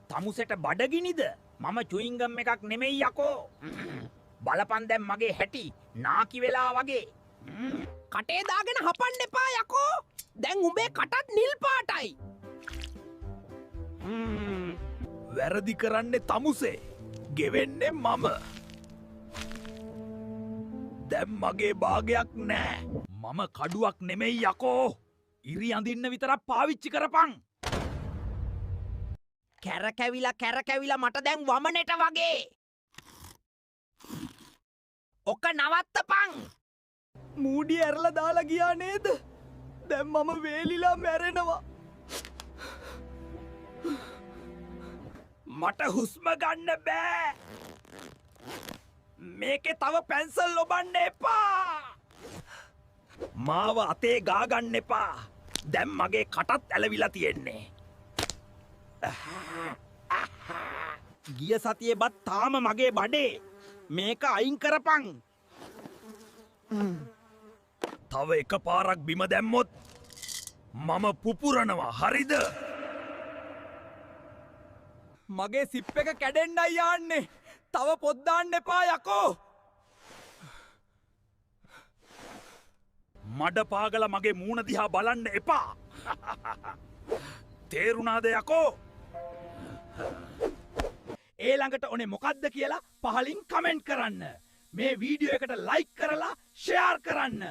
තමුසෙට බඩගිනිද? මම චුයින්ගම් එකක් නෙමෙයි යකෝ. බලපන් දැන් මගේ හැටි නාකි වෙලා වගේ. කටේ දාගෙන හපන්න එපා යකෝ. දැන් උඹේ කටත් නිල් පාටයි. වැරදි කරන්නේ තමුසේ. ගෙවෙන්නේ මම. දැන් මගේ භාගයක් නෑ. මම කඩුවක් නෙමෙයි යකෝ. ඉරි අඳින්න විතරක් පාවිච්චි කරපන්. කැරකැවිලා මට දැන් වමනෙට වගේ. ඔක නවත්තපන්. මූඩි ඇරලා දාලා ගියා නේද? දැන් මම වේලිලා මැරෙනවා. මට හුස්ම ගන්න බෑ. මේකේ තව පැන්සල් ලොබන්න එපා. මාව අතේ ගාගන්න එපා. දැන් මගේ කටත් ඇලවිලා තියෙන්නේ. ගිය සතියේ බත් තාම මගේ බඩේ. මේක අයින් කරපන්. තව එක පාරක් බිම දැම්මොත් මම පුපුරනවා. හරිද? මගේ සිප් එක කැඩෙන්නයි යන්නේ. තව පොත් දාන්න එපා යකෝ. මඩ පාගල මගේ මූණ දිහා බලන්න එපා. තේරුණාද යකෝ? ඊළඟට ඕනේ මොකද්ද කියලා පහලින් කමෙන්ට් කරන්න. මේ වීඩියෝ එකට ලයික් කරලා ෂෙයාර් කරන්න.